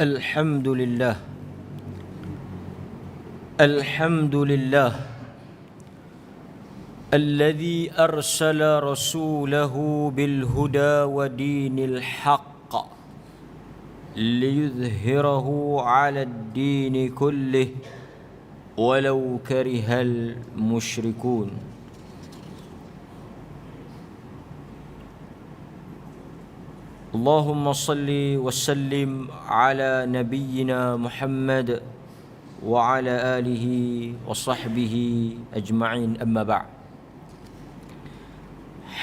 الحمد لله الحمد لله الذي أرسل رسوله بالهدى ودين الحق ليظهره على الدين كله ولو كره المشركون. اللهم صل وسلم على نبينا محمد وعلى آله وصحبه أجمعين. أما بعد.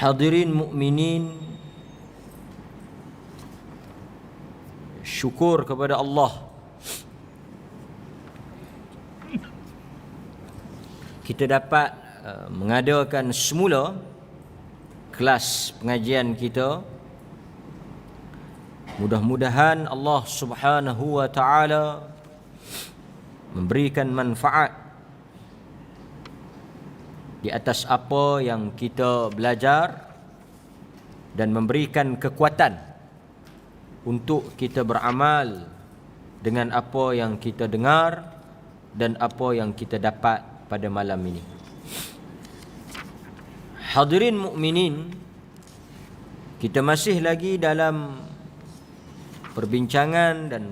Hadirin mukminin, syukur kepada Allah kita dapat mengadakan semula kelas pengajian kita. Mudah-mudahan Allah Subhanahu wa taala memberikan manfaat di atas apa yang kita belajar dan memberikan kekuatan untuk kita beramal dengan apa yang kita dengar dan apa yang kita dapat pada malam ini. Hadirin mukminin, kita masih lagi dalam perbincangan dan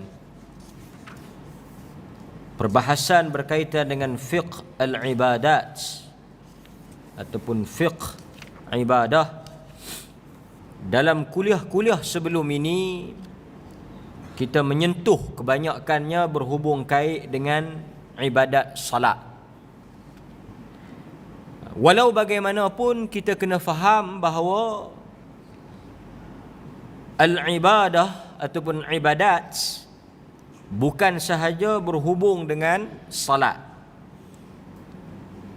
perbahasan berkaitan dengan fiqh al-ibadat ataupun fiqh ibadah. Dalam kuliah-kuliah sebelum ini kita menyentuh kebanyakannya berhubung kait dengan ibadat salat. Walau bagaimanapun kita kena faham bahawa al-ibadah ataupun ibadat bukan sahaja berhubung dengan salat.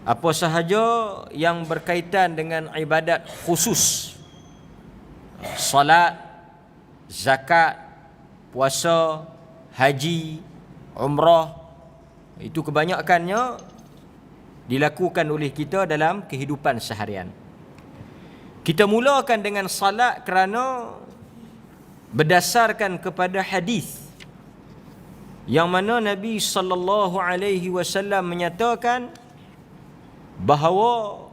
Apa sahaja yang berkaitan dengan ibadat khusus, salat, zakat, puasa, haji, umrah, itu kebanyakannya dilakukan oleh kita dalam kehidupan seharian. Kita mulakan dengan salat kerana berdasarkan kepada hadis yang mana Nabi sallallahu alaihi wasallam menyatakan bahawa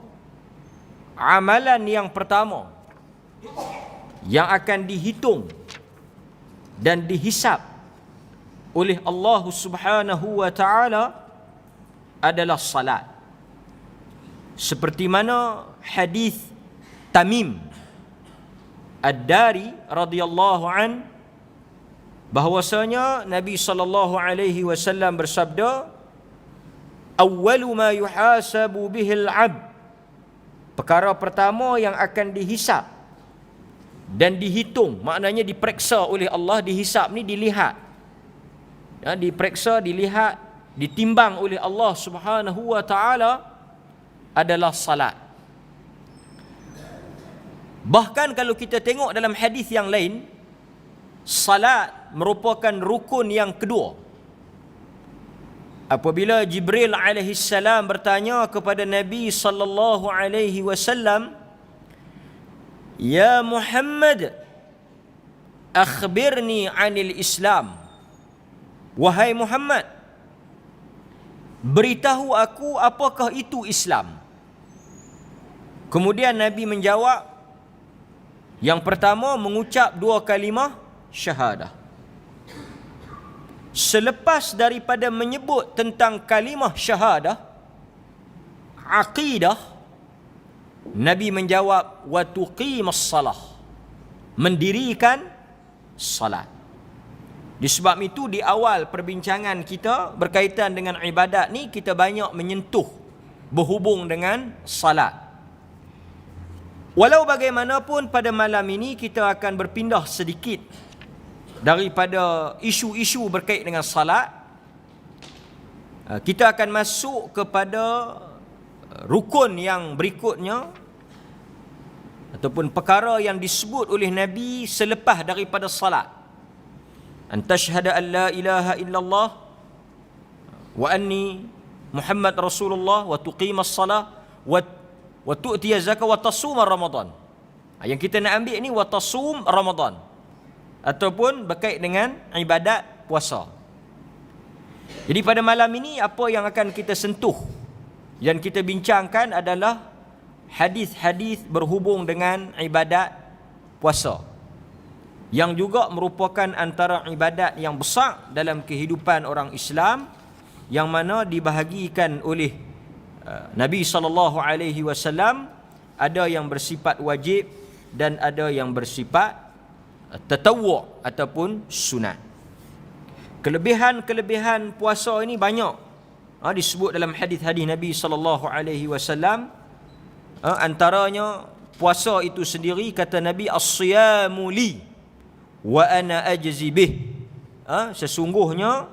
amalan yang pertama yang akan dihitung dan dihisap oleh Allah Subhanahu wa taala adalah salat. Seperti mana hadis Tamim Ad-Dari radhiyallahu an bahwasanya Nabi sallallahu alaihi wasallam bersabda, awwalu ma yuhasabu bihil 'abd, perkara pertama yang akan dihisap dan dihitung, maknanya diperiksa oleh Allah. Dihisap ni dilihat, diperiksa, dilihat, ditimbang oleh Allah Subhanahu wa taala adalah salat. Bahkan kalau kita tengok dalam hadis yang lain, salat merupakan rukun yang kedua. Apabila Jibril alaihi salam bertanya kepada Nabi sallallahu alaihi wasallam, "Ya Muhammad, akhbirni 'anil Islam." Wahai Muhammad, beritahu aku apakah itu Islam. Kemudian Nabi menjawab, yang pertama mengucap dua kalimah syahadah. Selepas daripada menyebut tentang kalimah syahadah, aqidah, Nabi menjawab wa tuqimas salah, mendirikan salat. Disebab itu di awal perbincangan kita berkaitan dengan ibadat ni, kita banyak menyentuh berhubung dengan salat. Walau bagaimanapun pada malam ini kita akan berpindah sedikit daripada isu-isu berkait dengan salat. Kita akan masuk kepada rukun yang berikutnya ataupun perkara yang disebut oleh Nabi selepas daripada salat. An tashhada an la ilaha illallah wa anni Muhammad Rasulullah wa tuqimas salah wa tu'tiya zakat wa tasum Ramadan. Yang kita nak ambil ni wa tasum Ramadan, ataupun berkait dengan ibadat puasa. Jadi pada malam ini apa yang akan kita sentuh dan kita bincangkan adalah hadis-hadis berhubung dengan ibadat puasa, yang juga merupakan antara ibadat yang besar dalam kehidupan orang Islam, yang mana dibahagikan oleh Nabi SAW. Ada yang bersifat wajib dan ada yang bersifat tatawwu' ataupun sunat. Kelebihan-kelebihan puasa ini banyak, disebut dalam hadis-hadis Nabi SAW. Antaranya puasa itu sendiri, kata Nabi, as-siyamu li wa ana ajzi bih. Sesungguhnya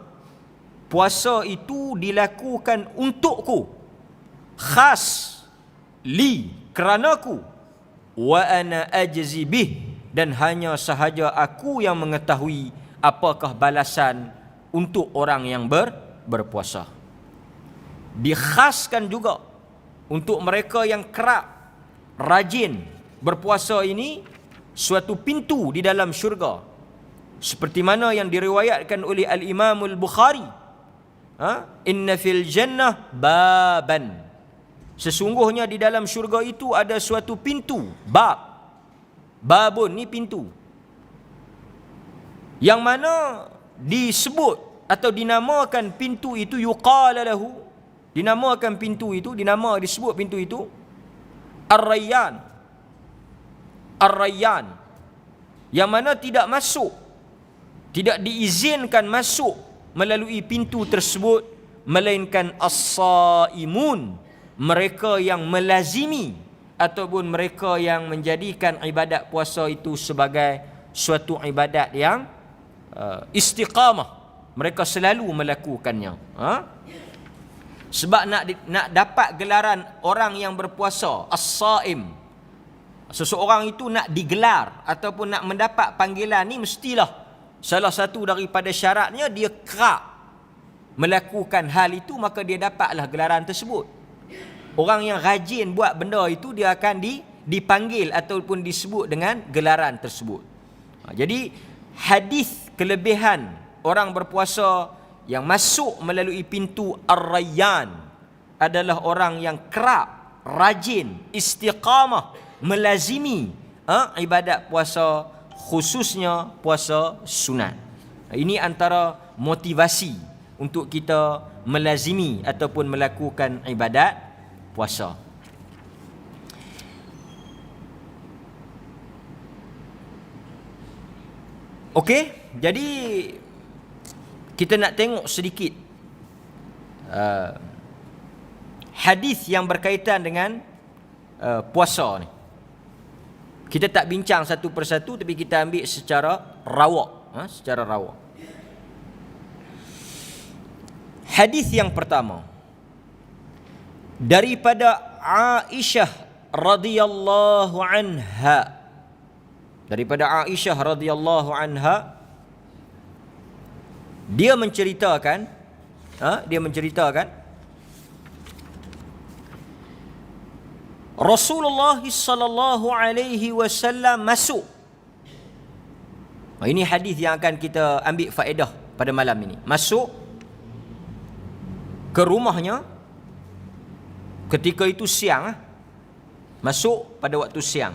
puasa itu dilakukan untukku, khas, li, keranaku, wa ana ajzi bih, dan hanya sahaja aku yang mengetahui apakah balasan untuk orang yang berpuasa. Dikhaskan juga untuk mereka yang kerap, rajin berpuasa ini, suatu pintu di dalam syurga, seperti mana yang diriwayatkan oleh Al-Imam Al-Bukhari, inna fil jannah baban, sesungguhnya di dalam syurga itu ada suatu pintu, babun ni pintu, yang mana disebut atau dinamakan pintu itu, yuqala lahu, dinamakan pintu itu, disebut pintu itu Ar-Rayyan. Ar-Rayyan, yang mana tidak diizinkan masuk melalui pintu tersebut melainkan as-saimun, mereka yang melazimi ataupun mereka yang menjadikan ibadat puasa itu sebagai suatu ibadat yang istiqamah, mereka selalu melakukannya. Sebab nak dapat gelaran orang yang berpuasa, as-saim, seseorang itu nak digelar ataupun nak mendapat panggilan ni, mestilah salah satu daripada syaratnya dia kerap melakukan hal itu, maka dia dapatlah gelaran tersebut. Orang yang rajin buat benda itu, dia akan dipanggil ataupun disebut dengan gelaran tersebut. Jadi hadis kelebihan orang berpuasa yang masuk melalui pintu Ar-Rayyan adalah orang yang kerap, rajin, istiqamah, melazimi ibadat puasa, khususnya puasa sunat. Ini antara motivasi untuk kita melazimi ataupun melakukan ibadat puasa. Okey, jadi kita nak tengok sedikit hadis yang berkaitan dengan puasa ni. Kita tak bincang satu persatu, tapi kita ambil secara rawak, Hadis yang pertama daripada Aisyah radhiyallahu anha. Daripada Aisyah radhiyallahu anha, dia menceritakan Rasulullah sallallahu alaihi wasallam masuk. Ini hadis yang akan kita ambil faedah pada malam ini. Masuk ke rumahnya ketika itu siang. Masuk pada waktu siang.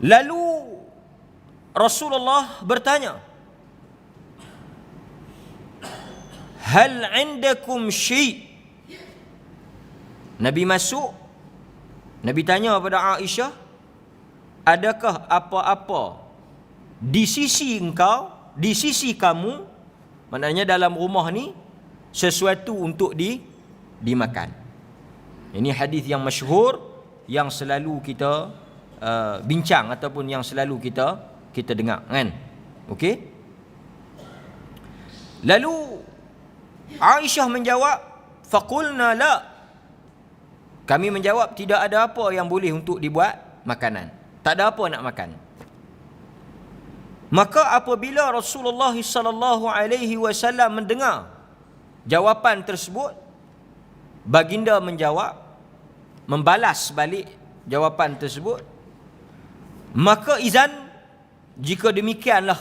Lalu Rasulullah bertanya, hal indakum syai'? Nabi masuk, Nabi tanya kepada Aisyah, adakah apa-apa di sisi engkau, di sisi kamu, maknanya dalam rumah ni, sesuatu untuk dimakan. Ini hadis yang masyhur, yang selalu kita bincang ataupun yang selalu kita dengar, kan? Okey. Lalu Aisyah menjawab, faqulna la. Kami menjawab, tidak ada apa yang boleh untuk dibuat makanan. Tak ada apa nak makan. Maka apabila Rasulullah sallallahu alaihi wasallam mendengar jawapan tersebut, baginda menjawab, membalas balik jawapan tersebut, maka izan, jika demikianlah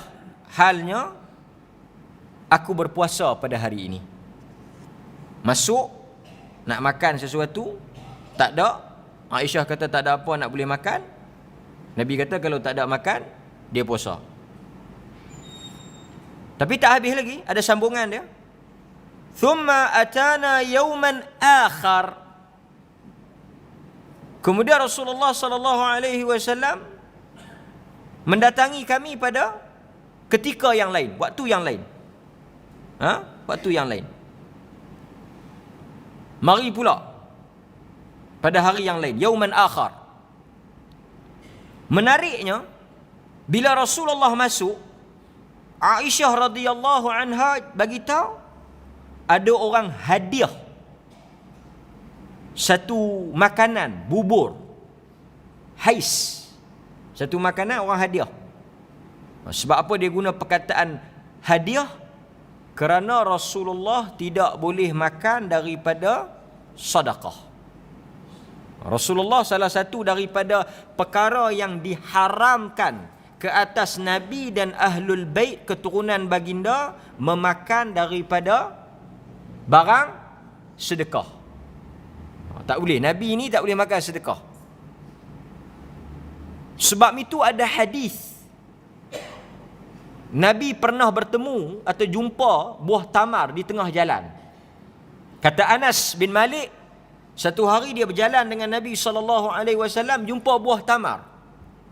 halnya aku berpuasa pada hari ini. Masuk nak makan sesuatu, tak ada. Aisyah kata tak ada apa nak boleh makan. Nabi kata kalau tak ada makan, dia puasa. Tapi tak habis lagi, ada sambungan dia. Thumma atana yawman akhar. Kemudian Rasulullah sallallahu alaihi wasallam mendatangi kami pada ketika yang lain, waktu yang lain. Waktu yang lain. Mari pula pada hari yang lain, yauman akhar. Menariknya, bila Rasulullah masuk, Aisyah radhiyallahu anha bagi tahu ada orang hadiah satu makanan, bubur, hais. Satu makanan orang hadiah. Sebab apa dia guna perkataan hadiah? Kerana Rasulullah tidak boleh makan daripada sedekah. Rasulullah salah satu daripada perkara yang diharamkan ke atas Nabi dan Ahlul Bait keturunan baginda memakan daripada barang sedekah. Tak boleh. Nabi ni tak boleh makan sedekah. Sebab itu ada hadis. Nabi pernah bertemu atau jumpa buah tamar di tengah jalan. Kata Anas bin Malik, satu hari dia berjalan dengan Nabi SAW, jumpa buah tamar,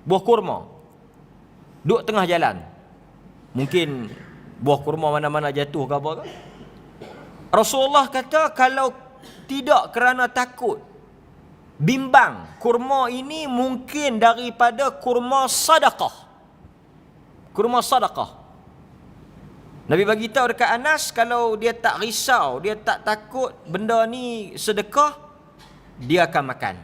buah kurma, duduk tengah jalan. Mungkin buah kurma mana-mana jatuh ke apa ke. Rasulullah kata kalau tidak kerana takut, bimbang, kurma ini mungkin daripada kurma sedekah. Kurma sedekah. Nabi bagi tahu dekat Anas, kalau dia tak risau, dia tak takut benda ni sedekah, dia akan makan.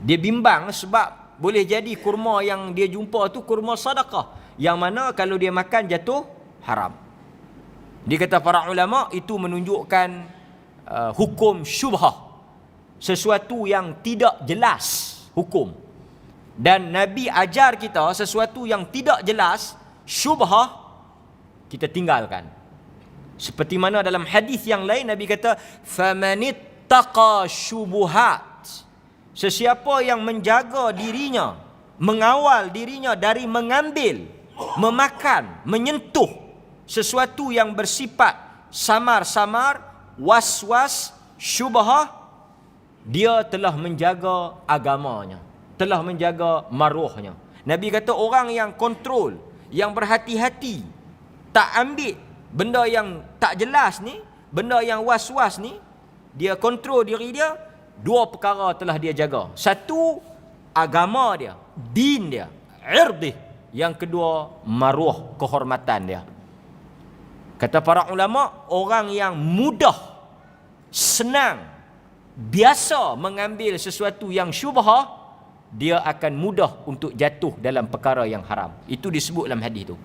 Dia bimbang sebab boleh jadi kurma yang dia jumpa tu kurma sedekah, yang mana kalau dia makan jatuh haram. Dia kata para ulama itu menunjukkan hukum syubhah, sesuatu yang tidak jelas hukum. Dan Nabi ajar kita sesuatu yang tidak jelas, syubhah, kita tinggalkan. Seperti mana dalam hadis yang lain Nabi kata, famanittaqa syubuhat. Sesiapa yang menjaga dirinya, mengawal dirinya dari mengambil, memakan, menyentuh sesuatu yang bersifat samar-samar, was-was, syubhah, dia telah menjaga agamanya, telah menjaga maruhnya. Nabi kata orang yang kontrol, yang berhati-hati, tak ambil benda yang tak jelas ni, benda yang was-was ni, dia kontrol diri dia, dua perkara telah dia jaga. Satu, agama dia, din dia, irdih. Yang kedua, maruh, kehormatan dia. Kata para ulama, orang yang mudah, senang, biasa mengambil sesuatu yang syubhah, dia akan mudah untuk jatuh dalam perkara yang haram. Itu disebut dalam hadis tu.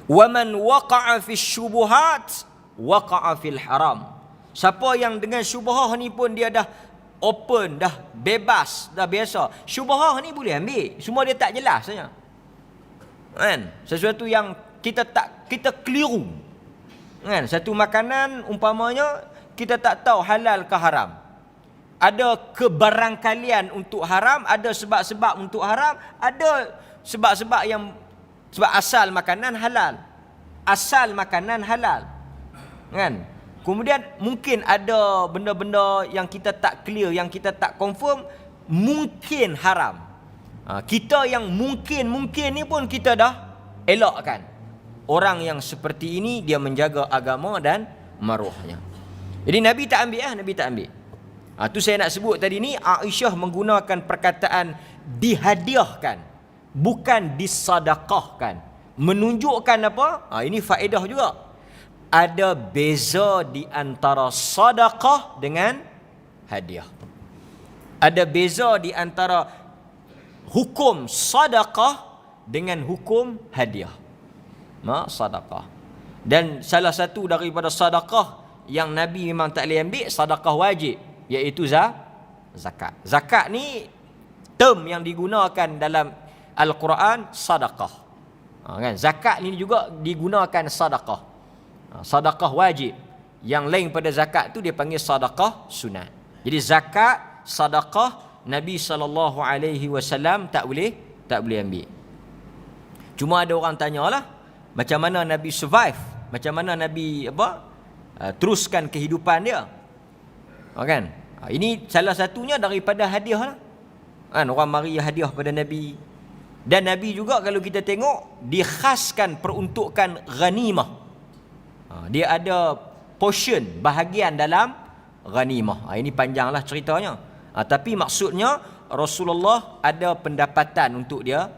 Waman waqa'a fi syubuhat waqa'a fil haram. Siapa yang dengan syubhah ni pun dia dah open, dah bebas, dah biasa. Syubhah ni boleh ambil, semua dia tak jelas saja. Kan? Sesuatu yang kita keliru. Kan? Satu makanan umpamanya kita tak tahu halal ke haram. Ada kebarangkalian untuk haram, ada sebab-sebab untuk haram, ada sebab-sebab yang sebab asal makanan halal. Asal makanan halal. Kan? Kemudian mungkin ada benda-benda yang kita tak clear, yang kita tak confirm, mungkin haram. Kita yang mungkin ni pun kita dah elakkan. Orang yang seperti ini dia menjaga agama dan maruhnya. Jadi Nabi tak ambil Nabi tak ambil. Tu saya nak sebut tadi ni, Aisyah menggunakan perkataan dihadiahkan, bukan disedekahkan. Menunjukkan apa? Ini faedah juga. Ada beza di antara sedekah dengan hadiah. Ada beza di antara hukum sedekah dengan hukum hadiah. Sedekah. Dan salah satu daripada sedekah yang Nabi memang tak boleh ambil, sedekah wajib, iaitu zakat. Zakat ni term yang digunakan dalam Al-Quran sedekah. Kan? Zakat ni juga digunakan sedekah. Sedekah wajib. Yang lain pada zakat tu dia panggil sedekah sunat. Jadi zakat, sedekah Nabi SAW tak boleh ambil. Cuma ada orang tanyalah, macam mana Nabi survive? Macam mana Nabi teruskan kehidupan dia? Kan? Ini salah satunya daripada hadiah lah. Kan, orang mari hadiah pada Nabi. Dan Nabi juga kalau kita tengok, dikhaskan peruntukan ghanimah. Dia ada portion, bahagian dalam ghanimah. Ini panjanglah ceritanya. Tapi maksudnya Rasulullah ada pendapatan untuk dia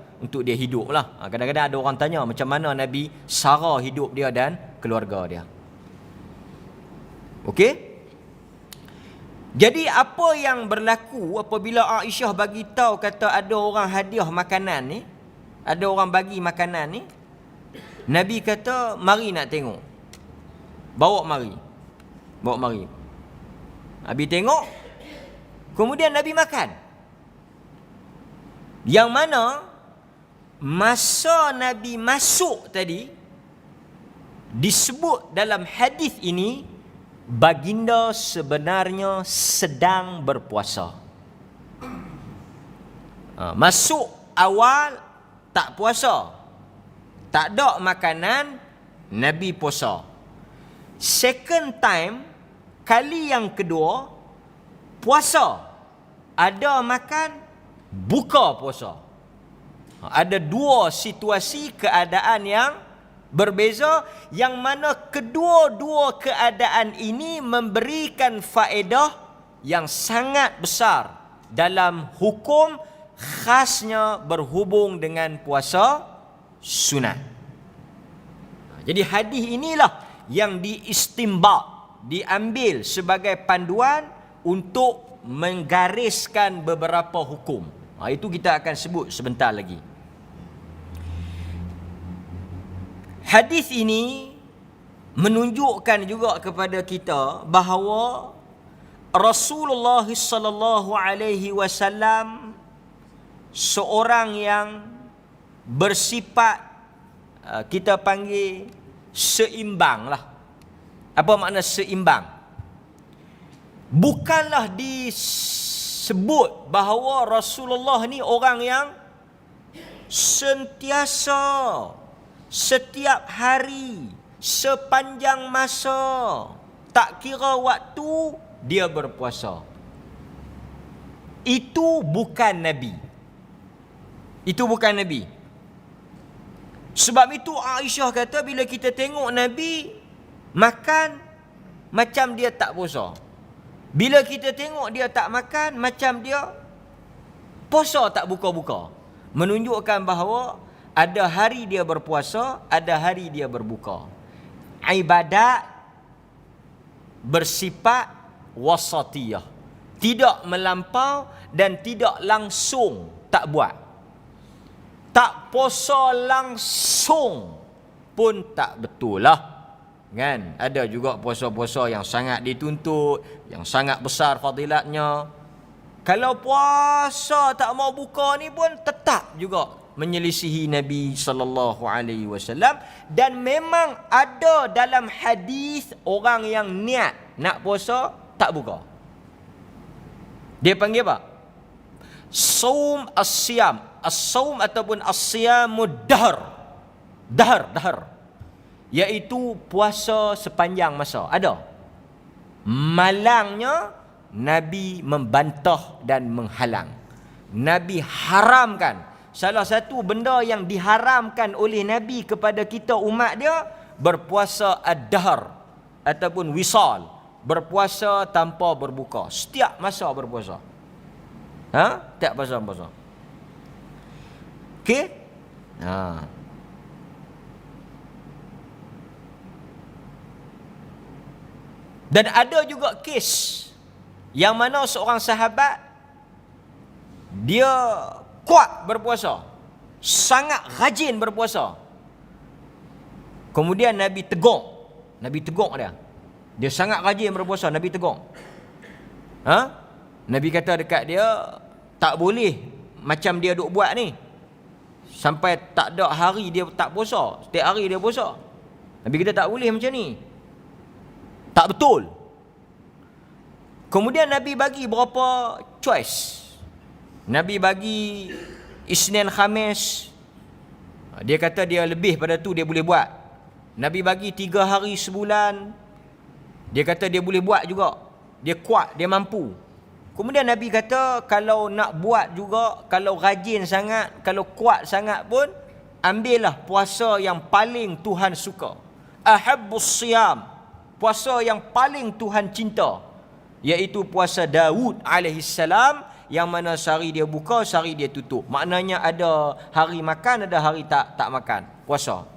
hidup lah. Kadang-kadang ada orang tanya macam mana Nabi sara hidup dia dan keluarga dia. Okey? Jadi apa yang berlaku apabila Aisyah bagi tahu kata ada orang hadiah makanan ni, ada orang bagi makanan ni, Nabi kata mari nak tengok. Bawa mari. Nabi tengok, kemudian Nabi makan. Yang mana masa Nabi masuk tadi disebut dalam hadis ini, baginda sebenarnya sedang berpuasa. Masuk awal tak puasa, tak ada makanan, Nabi puasa. Second time, kali yang kedua, puasa, ada makan, buka puasa. Ada dua situasi keadaan yang berbeza, yang mana kedua-dua keadaan ini memberikan faedah yang sangat besar dalam hukum, khasnya berhubung dengan puasa sunat. Jadi hadis inilah yang diambil sebagai panduan untuk menggariskan beberapa hukum. Itu kita akan sebut sebentar lagi. Hadis ini menunjukkan juga kepada kita bahawa Rasulullah sallallahu alaihi wasallam seorang yang bersifat kita panggil seimbang lah. Apa makna seimbang? Bukanlah disebut bahawa Rasulullah ni orang yang sentiasa setiap hari, sepanjang masa, tak kira waktu, dia berpuasa. Itu bukan Nabi. Sebab itu Aisyah kata bila kita tengok Nabi makan, macam dia tak puasa. Bila kita tengok dia tak makan, macam dia puasa tak buka-buka. Menunjukkan bahawa ada hari dia berpuasa, ada hari dia berbuka. Ibadat bersifat wasatiyah. Tidak melampau dan tidak langsung tak buat. Tak puasa langsung pun tak betul lah. Kan? Ada juga puasa-puasa yang sangat dituntut, yang sangat besar fadilatnya. Kalau puasa tak mau buka ni pun tetap juga menyelisihi Nabi sallallahu alaihi wasallam, dan memang ada dalam hadis orang yang niat nak puasa tak buka. Dia panggil apa? Saum as-siyam. As-saum ataupun as-siyamud dahr. Dahr. Iaitu puasa sepanjang masa. Ada. Malangnya Nabi membantah dan menghalang. Nabi haramkan. Salah satu benda yang diharamkan oleh Nabi kepada kita umat dia, berpuasa ad-dahr ataupun wisal, berpuasa tanpa berbuka. Setiap masa berpuasa. Setiap masa berpuasa. Okey? Dan ada juga kes yang mana seorang sahabat dia kuat berpuasa, sangat rajin berpuasa. Kemudian Nabi tegur dia. Dia sangat rajin berpuasa, Nabi tegur. Nabi kata dekat dia, tak boleh macam dia duk buat ni. sampai tak ada hari dia tak puasa, setiap hari dia puasa. Nabi kita tak boleh macam ni, tak betul. Kemudian Nabi bagi berapa choice. Nabi bagi Isnin Khamis, dia kata dia lebih pada tu dia boleh buat. Nabi bagi 3 hari sebulan, dia kata dia boleh buat juga, dia kuat, dia mampu. Kemudian Nabi kata kalau nak buat juga, kalau rajin sangat, kalau kuat sangat pun, ambillah puasa yang paling Tuhan suka. Ahabbus siyam, puasa yang paling Tuhan cinta, iaitu puasa Daud alaihissalam, yang mana sehari dia buka, sehari dia tutup. Maknanya ada hari makan, ada hari tak makan, puasa.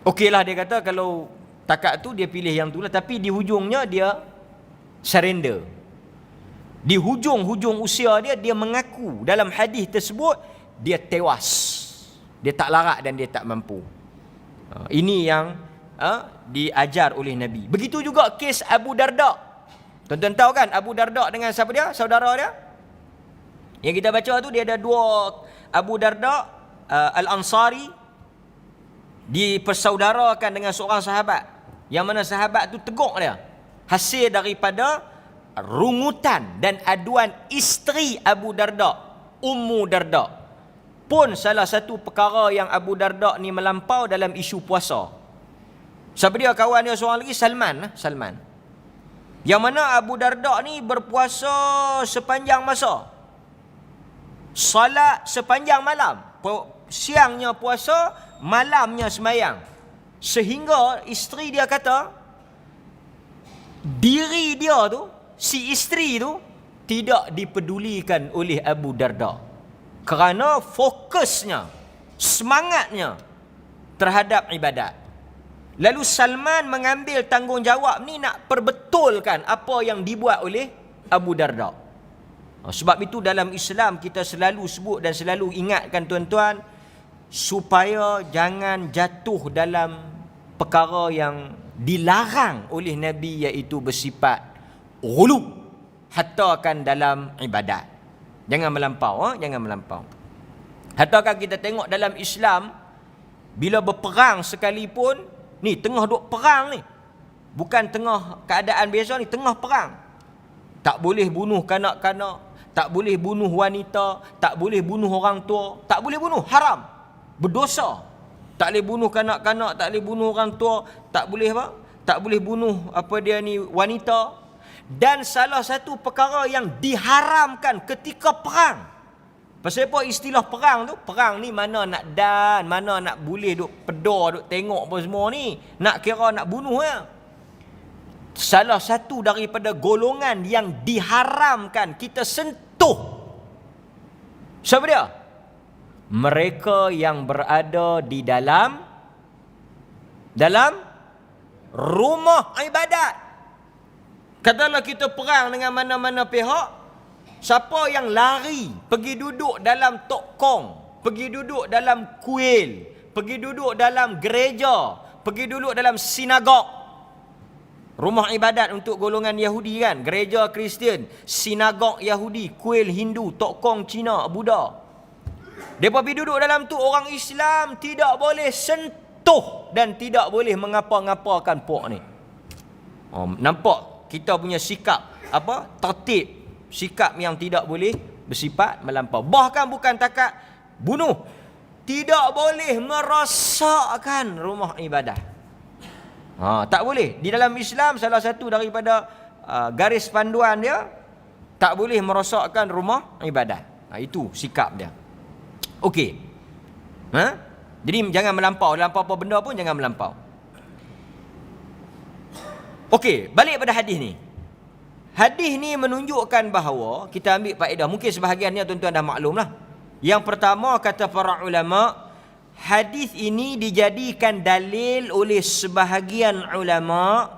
Okeylah, dia kata kalau takat tu dia pilih yang tu lah. Tapi di hujungnya dia surrender. Di hujung usia dia, dia mengaku dalam hadis tersebut dia tewas, dia tak larat dan dia tak mampu. Ini yang diajar oleh Nabi. Begitu juga kes Abu Darda. Tuan-tuan tahu kan Abu Darda dengan siapa dia? Saudara dia? Yang kita baca tu dia ada 2 Abu Darda Al-Ansari, dipersaudarakan dengan seorang sahabat, yang mana sahabat tu teguk dia, hasil daripada rungutan dan aduan isteri Abu Darda, Ummu Darda. Pun salah satu perkara yang Abu Darda ni melampau dalam isu puasa. Siapa dia kawan dia seorang lagi? Salman. Yang mana Abu Darda ni berpuasa sepanjang masa, salat sepanjang malam, siangnya puasa, malamnya sembahyang. Sehingga isteri dia kata diri dia tu, si isteri tu, tidak dipedulikan oleh Abu Darda kerana fokusnya, semangatnya terhadap ibadat. Lalu Salman mengambil tanggungjawab ni nak perbetulkan apa yang dibuat oleh Abu Darda. Sebab itu dalam Islam kita selalu sebut dan selalu ingatkan tuan-tuan, supaya jangan jatuh dalam perkara yang dilarang oleh Nabi, iaitu bersifat ghulu, hatta kan dalam ibadat. Jangan melampau, jangan melampau. Hatta kan kita tengok dalam Islam, bila berperang sekalipun, ni tengah duk perang ni, bukan tengah keadaan biasa ni, tengah perang, tak boleh bunuh kanak-kanak, tak boleh bunuh wanita, tak boleh bunuh orang tua, tak boleh bunuh, haram, berdosa. Tak boleh bunuh kanak-kanak, tak boleh bunuh orang tua, tak boleh apa? Tak boleh bunuh wanita. Dan salah satu perkara yang diharamkan ketika perang. Pasal apa istilah perang tu? Perang ni mana nak dan, mana nak boleh duk pedar, duk tengok apa semua ni, nak kira nak bunuh ya. Salah satu daripada golongan yang diharamkan kita sentuh, siapa dia? Mereka yang berada di dalam rumah ibadat. Katalah kita perang dengan mana-mana pihak, siapa yang lari pergi duduk dalam tokong, pergi duduk dalam kuil, pergi duduk dalam gereja, pergi duduk dalam sinagog, rumah ibadat untuk golongan Yahudi kan, gereja Kristian, sinagog Yahudi, kuil Hindu, tokong Cina, Buddha. Mereka pergi duduk dalam tu, orang Islam tidak boleh sentuh dan tidak boleh mengapa-ngapakan pok ni. Nampak kita punya sikap tertib, sikap yang tidak boleh bersifat melampau. Bahkan bukan takat bunuh, tidak boleh merosakkan rumah ibadah. Tak boleh. Di dalam Islam salah satu daripada garis panduan dia, tak boleh merosakkan rumah ibadah. Itu sikap dia. Okey. Jadi jangan melampau. Dalam apa-apa benda pun jangan melampau. Okey, balik pada hadis ni. Hadis ni menunjukkan bahawa, kita ambil faedah, mungkin sebahagiannya tuan-tuan dah maklum lah. Yang pertama, kata para ulama, hadis ini dijadikan dalil oleh sebahagian ulama,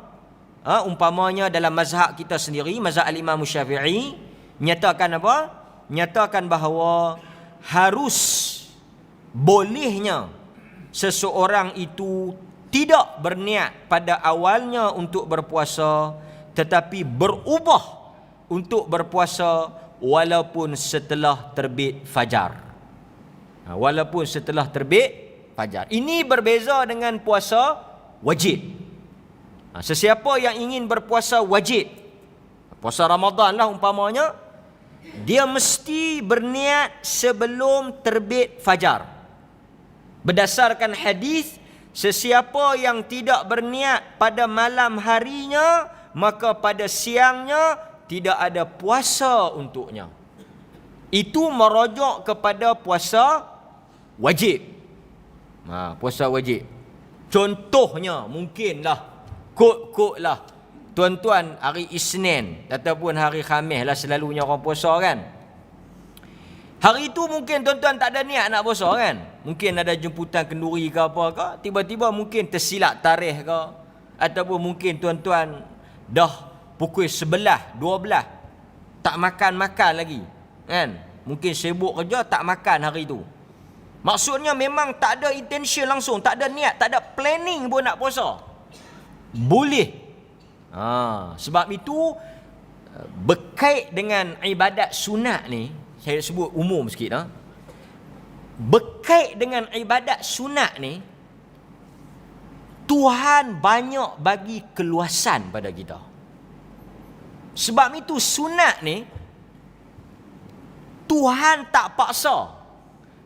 umpamanya dalam mazhab kita sendiri, mazhab al-Imam Syafi'i, nyatakan apa? Nyatakan bahawa harus bolehnya seseorang itu tidak berniat pada awalnya untuk berpuasa, tetapi berubah untuk berpuasa walaupun setelah terbit fajar. Walaupun setelah terbit fajar. Ini berbeza dengan puasa wajib. Sesiapa yang ingin berpuasa wajib, puasa Ramadan lah umpamanya, dia mesti berniat sebelum terbit fajar. Berdasarkan hadis, sesiapa yang tidak berniat pada malam harinya, maka pada siangnya tidak ada puasa untuknya. Itu merujuk kepada puasa wajib. Puasa wajib. Contohnya mungkinlah, kod-kod lah, tuan-tuan hari Isnin ataupun hari Khamis lah selalunya orang puasa kan. Hari itu mungkin tuan-tuan tak ada niat nak puasa kan. Mungkin ada jemputan kenduri ke apa ke. Tiba-tiba mungkin tersilap tarikh ke. Ataupun mungkin tuan-tuan dah pukul 11, 12. Tak makan-makan lagi. Kan? Mungkin sibuk kerja tak makan hari itu. Maksudnya memang tak ada intention langsung. Tak ada niat, tak ada planning pun nak puasa. Boleh. Sebab itu berkait dengan ibadat sunat ni, saya sebut umum sikit lah. Berkait dengan ibadat sunat ni, Tuhan banyak bagi keluasan pada kita. Sebab itu sunat ni Tuhan tak paksa,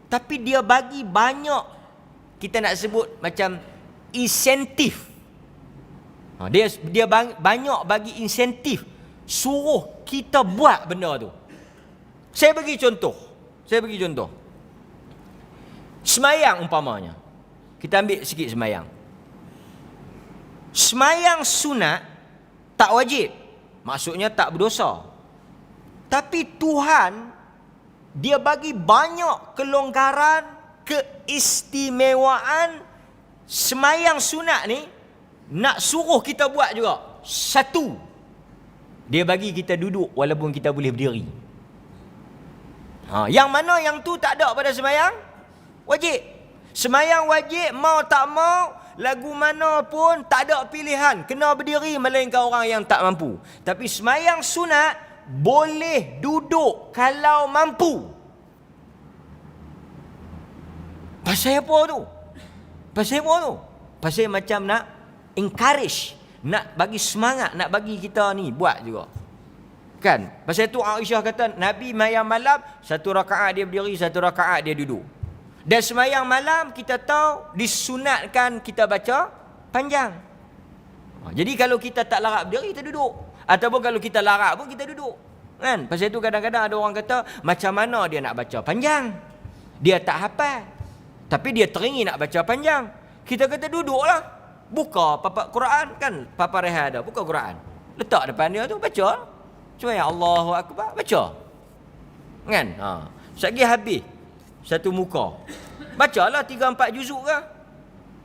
tapi dia bagi banyak, kita nak sebut macam insentif. Dia banyak bagi insentif suruh kita buat benda tu. Saya bagi contoh. Semayang umpamanya. Kita ambil sikit semayang. Semayang sunat tak wajib. Maksudnya tak berdosa. Tapi Tuhan, dia bagi banyak kelonggaran, keistimewaan. Semayang sunat ni nak suruh kita buat juga. Satu, dia bagi kita duduk walaupun kita boleh berdiri. Yang mana yang tu tak ada pada semayang wajib. Semayang wajib, mau tak mau, lagu mana pun tak ada pilihan, kena berdiri melainkan orang yang tak mampu. Tapi semayang sunat boleh duduk kalau mampu. Pasal apa tu? Pasal macam nak encourage, nak bagi semangat, nak bagi kita ni buat juga. Kan? Pasal tu Aisyah kata Nabi semayang malam, 1 rakaat dia berdiri, 1 rakaat dia duduk. Dan semayang malam kita tahu disunatkan kita baca panjang. Jadi kalau kita tak larat berdiri, kita duduk. Ataupun kalau kita larat pun kita duduk. Kan? Pasal tu kadang-kadang ada orang kata macam mana dia nak baca panjang? Dia tak hafal, tapi dia teringin nak baca panjang. Kita kata duduklah. Buka papak Quran kan, papa rehat ada, buka Quran. Letak depan dia tu, baca. Cuma ya Allahu Akbar, baca. Kan? Sekali habis satu muka, bacalah 3-4 juzuk ke.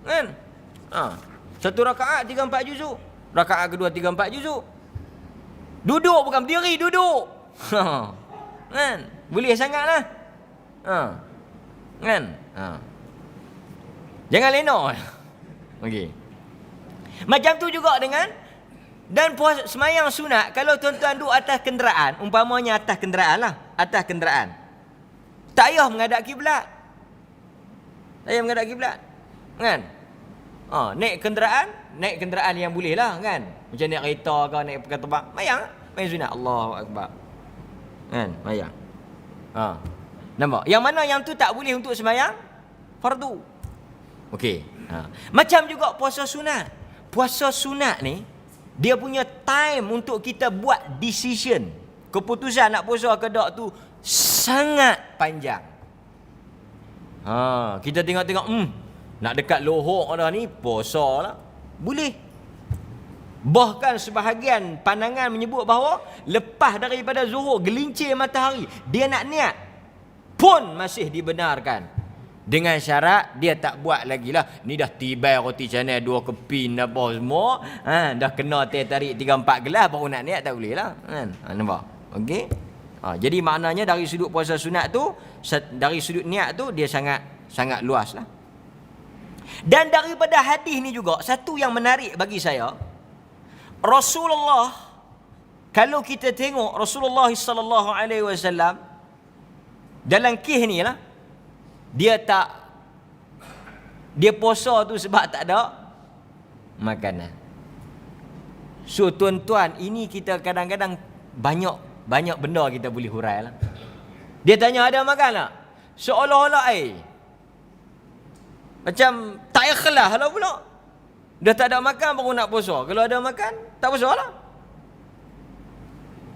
Kan? 1 rakaat 3-4 juzuk. Rakaat kedua 3-4 juzuk. Duduk bukan berdiri, duduk. Kan? Boleh sangatlah. Kan? Jangan lena. Okey. Macam tu juga dengan dan semayang sunat, kalau tuan-tuan duduk atas kenderaan, umpamanya atas kenderaan lah, atas kenderaan, tak payah menghadap kiblat. Kan? Naik kenderaan yang boleh lah kan. Macam naik kereta ke, naik pekan terbang, mayang sunat, Allahu Akbar. Kan? Mayang. Nampak? Yang mana yang tu tak boleh untuk semayang fardu. Okey. Macam juga puasa sunat. Puasa sunat ni, dia punya time untuk kita buat decision, keputusan nak puasa ke tak tu sangat panjang. Kita tengok-tengok, nak dekat lohok dah ni, puasa lah. Boleh. Bahkan sebahagian pandangan menyebut bahawa lepas daripada zuhur, gelincir matahari, dia nak niat pun masih dibenarkan. Dengan syarat dia tak buat lagi lah. Ni dah tibai roti canai 2 keping apa semua. Dah kena tarik 3-4 gelas baru nak niat, tak boleh lah. Nampak? Okey? Jadi maknanya dari sudut puasa sunat tu, dari sudut niat tu, dia sangat luas lah. Dan daripada hadis ni juga, satu yang menarik bagi saya, Rasulullah, kalau kita tengok Rasulullah sallallahu alaihi wasallam dalam kisah ni lah, dia puasa tu sebab tak ada makanan. So tuan-tuan, ini kita kadang-kadang banyak benda kita boleh hurai lah. Dia tanya ada makan tak? Seolah-olah macam tak ikhlas lah pula. Dah tak ada makan baru nak puasa. Kalau ada makan, tak puasa lah.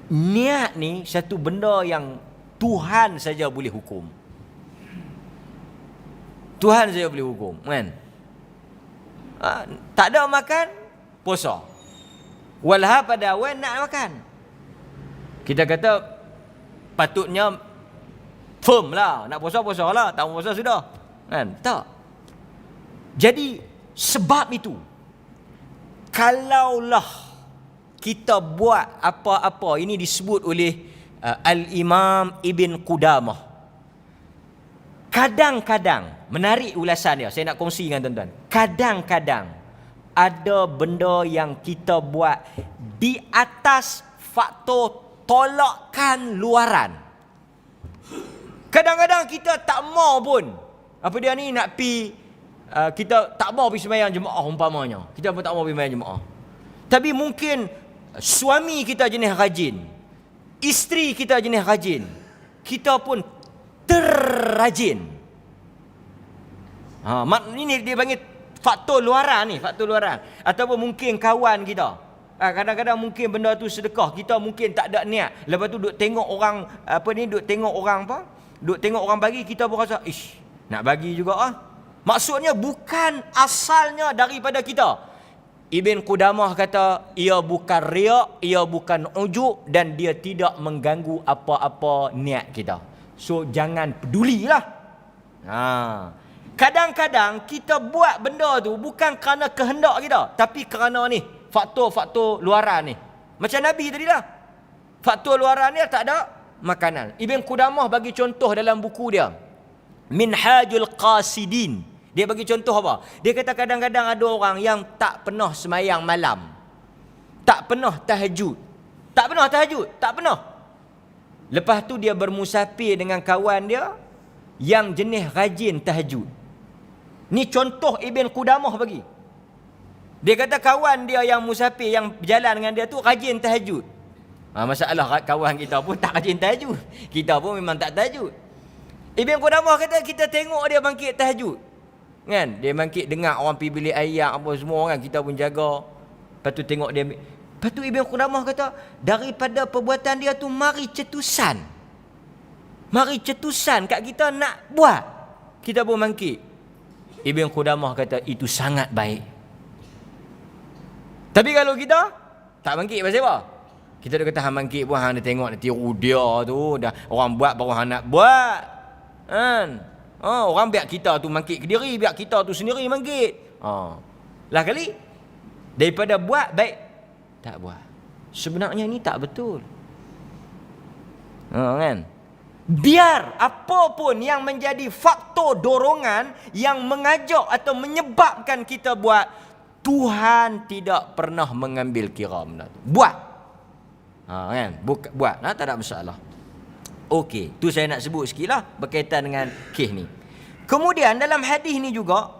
Niat ni satu benda yang Tuhan saja boleh hukum. Tuhan saja boleh hukum, kan? Tak ada makan, puasa. Walha pada awal nak makan. Kita kata patutnya firm lah. Nak puasa lah. Tak puasa sudah, kan? Tak. Jadi sebab itu, kalaulah kita buat apa-apa, ini disebut oleh Al-Imam Ibn Qudamah. Kadang-kadang, menarik ulasan dia, saya nak kongsi dengan tuan-tuan. Kadang-kadang ada benda yang kita buat di atas faktor tolakkan luaran. Kadang-kadang kita tak mau pun. Apa dia ni nak pi, kita tak mau pergi sembahyang jemaah umpamanya. Kita pun tak mau pergi sembahyang jemaah. Tapi mungkin suami kita jenis rajin, isteri kita jenis rajin, kita pun terrajin. Ini dia panggil faktor luaran ni, faktor luaran. Ataupun mungkin kawan kita, kadang-kadang mungkin benda tu sedekah, kita mungkin tak ada niat. Lepas tu duk tengok orang duk tengok orang bagi, kita pun rasa nak bagi juga Maksudnya bukan asalnya daripada kita. Ibn Qudamah kata ia bukan riak, ia bukan ujub, dan dia tidak mengganggu apa-apa niat kita. So jangan pedulilah. Kadang-kadang kita buat benda tu bukan kerana kehendak kita, tapi kerana ni faktor-faktor luaran ni. Macam Nabi tadi lah. Faktor luaran ni tak ada makanan. Ibn Qudamah bagi contoh dalam buku dia, Minhajul Qasidin. Dia bagi contoh apa? Dia kata kadang-kadang ada orang yang tak pernah semayang malam, tak pernah tahajud. Lepas tu dia bermusafir dengan kawan dia yang jenis rajin tahajud. Ni contoh Ibn Qudamah bagi. Dia kata kawan dia yang musafir, yang berjalan dengan dia tu rajin tahajud. Masalah kawan kita pun tak rajin tahajud. Kita pun memang tak tahajud. Ibn Qudamah kata kita tengok dia bangkit tahajud, kan? Dia bangkit dengar orang pergi bilik air apa semua, kan? Kita pun jaga. Lepas tu tengok dia. Lepas tu Ibn Qudamah kata daripada perbuatan dia tu mari cetusan kat kita nak buat. Kita pun bangkit. Ibn Qudamah kata itu sangat baik. Tapi kalau kita tak bangkit, pasal apa? Kita dah kata hang bangkit pun hang dah tengok nak tiru dia tu, dah orang buat baru hang nak buat, kan? Orang biar kita tu bangkit ke diri, biar kita tu sendiri bangkit. Lah kali daripada buat baik tak buat. Sebenarnya ni tak betul. Kan? Biar apa pun yang menjadi faktor dorongan yang mengajak atau menyebabkan kita buat, Tuhan tidak pernah mengambil kira benda tu. Buat. Kan? Buat. Tak ada masalah. Okey, tu saya nak sebut sikit lah berkaitan dengan kes ni. Kemudian dalam hadis ni juga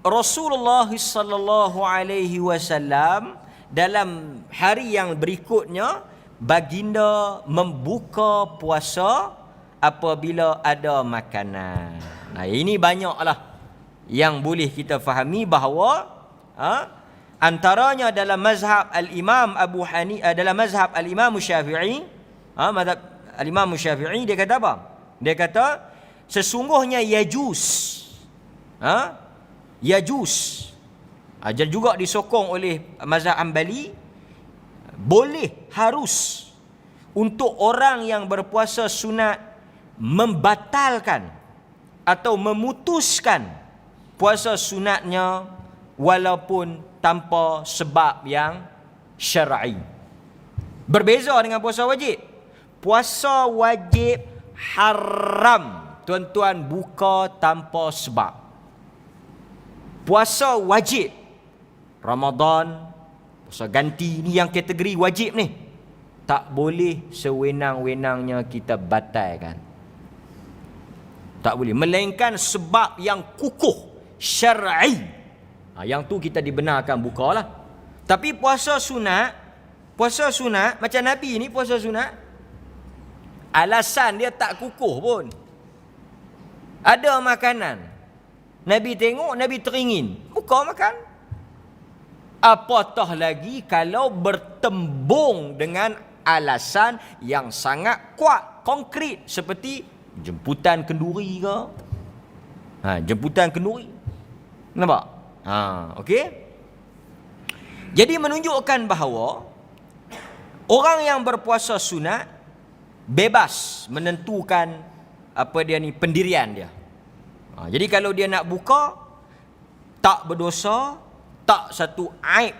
Rasulullah sallallahu alaihi wasallam dalam hari yang berikutnya baginda membuka puasa apabila ada makanan. Ini banyaklah yang boleh kita fahami bahawa antaranya dalam mazhab al-Imam Abu Hanifah, dalam mazhab al-Imam Syafi'i, mazhab al-Imam Syafi'i dia kata apa? Dia kata sesungguhnya Yajus dan juga disokong oleh mazhab Hanbali, boleh, harus untuk orang yang berpuasa sunat membatalkan atau memutuskan puasa sunatnya walaupun tanpa sebab yang syar'i. Berbeza dengan puasa wajib. Puasa wajib haram tuan-tuan buka tanpa sebab. Puasa wajib Ramadan, puasa ganti ni yang kategori wajib ni, tak boleh sewenang-wenangnya kita batalkan. Tak boleh. Melainkan sebab yang kukuh syar'i. Yang tu kita dibenarkan buka lah. Tapi puasa sunat macam Nabi ni puasa sunat, alasan dia tak kukuh pun. Ada makanan, Nabi tengok, Nabi teringin, buka makan. Apatah lagi kalau bertembung dengan alasan yang sangat kuat, konkret, seperti jemputan kenduri ke? Jemputan kenduri. Nampak? Okey. Jadi menunjukkan bahawa orang yang berpuasa sunat bebas menentukan apa dia ni, pendirian dia. Jadi kalau dia nak buka, tak berdosa, tak satu aib.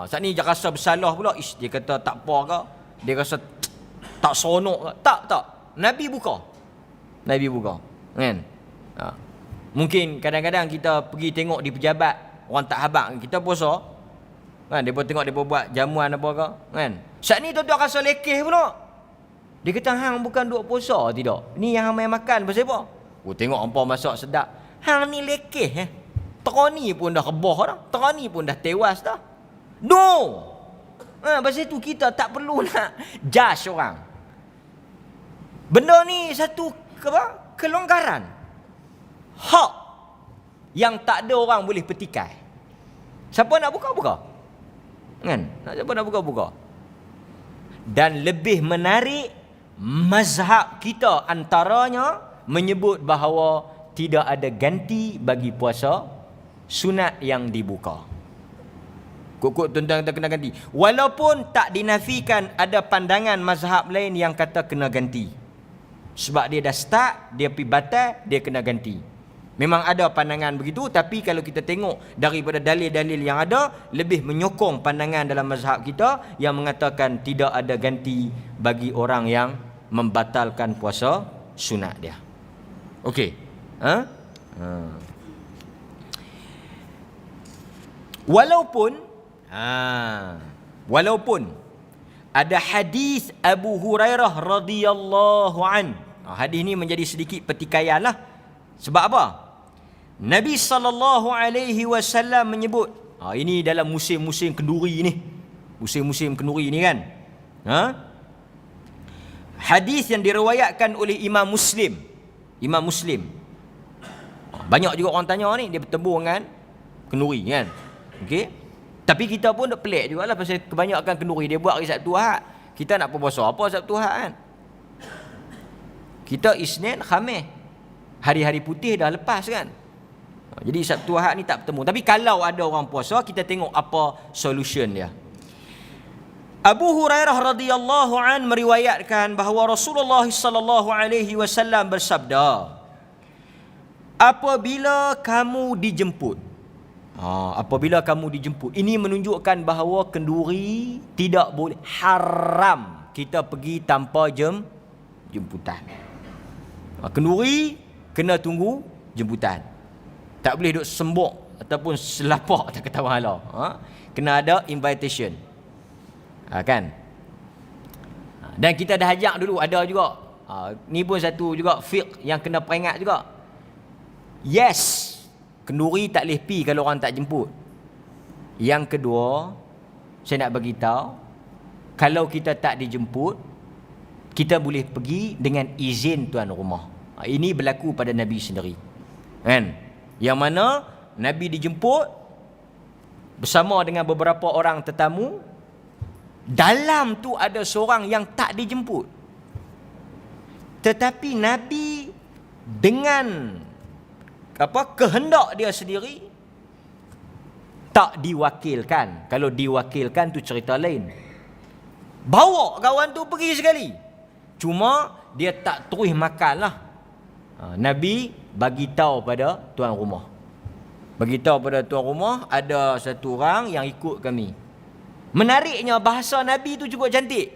Saat ni dia rasa bersalah pula, dia kata tak apa ke, dia rasa tak seronok ke. Tak. Nabi buka. Kan? Mungkin kadang-kadang kita pergi tengok di pejabat, orang tak habaq, kita puasa. Kan, dia pun tengok dia buat jamuan apa ke, kan? Saat ni tuan-tuan rasa lekeh pula. Dia kata hang bukan duk puasa tidak. Ni yang hang main makan pasal apa? Tengok hangpa masak sedap. Hang ni lekeh Terani pun dah rebah dah. Terani pun dah tewas dah. No. Pasal tu kita tak perlu nak judge orang. Benda ni satu kelonggaran. Hak yang tak ada orang boleh petikai. Siapa nak buka-buka? Kan? Siapa nak buka-buka? Dan lebih menarik, mazhab kita antaranya menyebut bahawa tidak ada ganti bagi puasa sunat yang dibuka. Kok tuan-tuan kena ganti. Walaupun tak dinafikan ada pandangan mazhab lain yang kata kena ganti. Sebab dia dah start, dia pergi batal, dia kena ganti. Memang ada pandangan begitu, tapi kalau kita tengok daripada dalil-dalil yang ada, lebih menyokong pandangan dalam mazhab kita yang mengatakan tidak ada ganti bagi orang yang membatalkan puasa sunat dia. Okey. Walaupun ada hadis Abu Hurairah radhiyallahu an. Hadis ni menjadi sedikit pertikaian lah. Sebab apa? Nabi SAW menyebut, ini dalam musim-musim kenduri ni. Musim-musim kenduri ni kan. Hadis yang diriwayatkan oleh Imam Muslim. Banyak juga orang tanya ni, dia bertemu dengan kenduri kan. Okey. Tapi kita pun dah pelik jugalah pasal kebanyakan kenduri dia buat hari Sabtu Ahad. Kita nak puasa apa Sabtu Ahad kan? Kita Isnin, Khamis. Hari-hari putih dah lepas kan. Jadi Sabtu Ahad ni tak bertemu. Tapi kalau ada orang puasa, kita tengok apa solution dia. Abu Hurairah radhiyallahu an meriwayatkan bahawa Rasulullah sallallahu alaihi wasallam bersabda, apabila kamu dijemput. Apabila kamu dijemput. Ini menunjukkan bahawa kenduri tidak boleh, haram kita pergi tanpa jemputan. Kenduri kena tunggu jemputan. Tak boleh duk sembuk ataupun selapak tak kata pahala. Kena ada invitation. Kan? Dan kita dah ajak dulu, ada juga. Ni pun satu juga fiqh yang kena peringat juga. Yes, kenduri tak boleh pi kalau orang tak jemput. Yang kedua, saya nak bagi tahu, kalau kita tak dijemput, kita boleh pergi dengan izin tuan rumah. Ini berlaku pada Nabi sendiri. Kan? Yang mana Nabi dijemput bersama dengan beberapa orang tetamu. Dalam tu ada seorang yang tak dijemput. Tetapi Nabi dengan kehendak dia sendiri tak diwakilkan. Kalau diwakilkan tu cerita lain. Bawa kawan tu pergi sekali. Cuma dia tak terus makan lah. Nabi bagi tahu pada tuan rumah. Bagi tahu pada tuan rumah, ada satu orang yang ikut kami. Menariknya bahasa Nabi tu cukup cantik.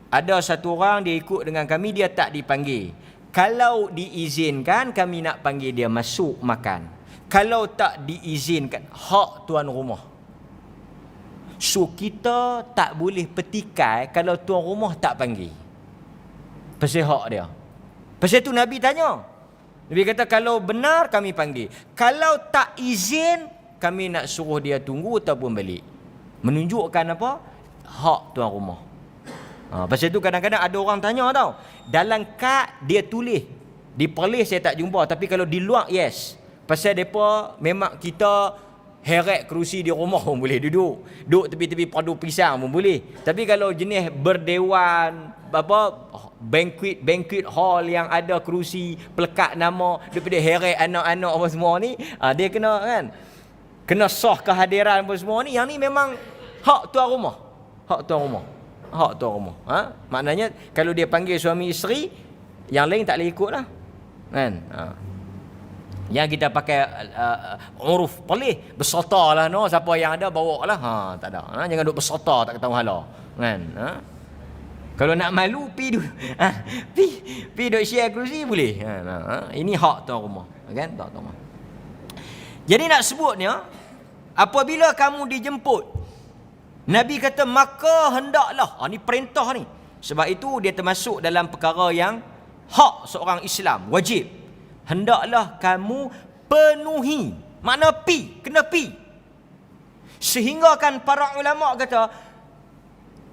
Ada satu orang dia ikut dengan kami, dia tak dipanggil. Kalau diizinkan, kami nak panggil dia masuk makan. Kalau tak diizinkan, hak tuan rumah. So kita tak boleh petikai kalau tuan rumah tak panggil. Pasal hak dia. Pasal tu Nabi tanya. Nabi kata kalau benar kami panggil. Kalau tak izin, kami nak suruh dia tunggu ataupun balik. Menunjukkan apa? Hak tuan rumah. Pasal tu kadang-kadang ada orang tanya tau. Dalam kad dia tulis. Di Perlis saya tak jumpa. Tapi kalau di luar, yes. Pasal mereka memang kita heret kerusi di rumah pun boleh duduk. Duduk tepi-tepi padu pisang pun boleh. Tapi kalau jenis berdewan, banquet hall yang ada kerusi, pelekat nama, daripada heret anak-anak apa semua ni, dia kena kan, kena sah kehadiran apa semua ni. Yang ni memang hak tuan rumah. Hak tuan rumah. Hak tuan rumah. Maknanya kalau dia panggil suami isteri, yang lain tak boleh ikut lah. Kan? Yang kita pakai uruf pelih, berserta lah no, siapa yang ada bawa lah. Tak ada. Jangan duk berserta tak ketahui hala. Kan? Kalau nak malu pi dulu. Pi duk share kerusi boleh. Ini hak tuan rumah. Kan? Tak tahu. Jadi nak sebutnya, apabila kamu dijemput, Nabi kata maka hendaklah. Ni perintah ni. Sebab itu dia termasuk dalam perkara yang hak seorang Islam, wajib. Hendaklah kamu penuhi. Makna pi, kena pi. Sehingga kan para ulama kata,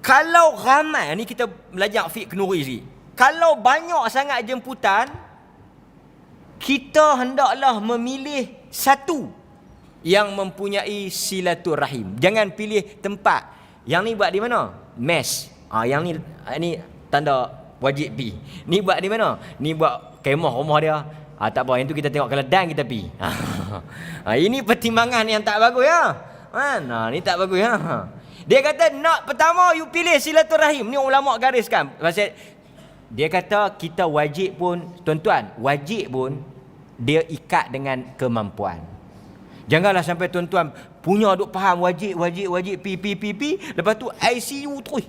kalau ramai, ni kita belajar fiqh kenduri sikit. Kalau banyak sangat jemputan, kita hendaklah memilih satu yang mempunyai silaturahim. Jangan pilih tempat. Yang ni buat di mana? Mes. Yang ni tanda wajib pi. Ni buat di mana? Ni buat kemah rumah dia. Tak apa, yang tu kita tengok keledai kita pi. Ini pertimbangan yang tak bagus ya. Kan? Ni tak bagus ya. Dia kata nak pertama you pilih silaturahim. Ni ulama gariskan. Pasal dia kata kita wajib pun, tuan-tuan, wajib pun dia ikat dengan kemampuan. Janganlah sampai tuan-tuan punya duk faham wajib pi. Lepas tu ICU terus.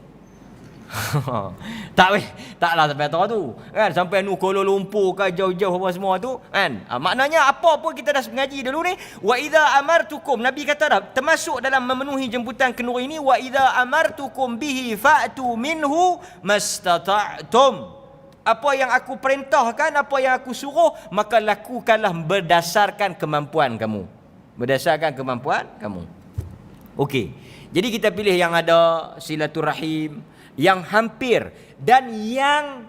Taklah sampai tahu tu kan, sampai Kuala Lumpur ke jauh-jauh apa semua tu kan. Maknanya apa pun kita dah mengaji dulu ni, wa idza amartukum, Nabi kata dah termasuk dalam memenuhi jemputan kenduri ini, wa idza amartukum bihi fa'tu minhu mastata'tum. Apa yang aku perintahkan, apa yang aku suruh, maka lakukanlah berdasarkan kemampuan kamu. Berdasarkan kemampuan kamu. Okey. Jadi kita pilih yang ada silaturahim, yang hampir, dan yang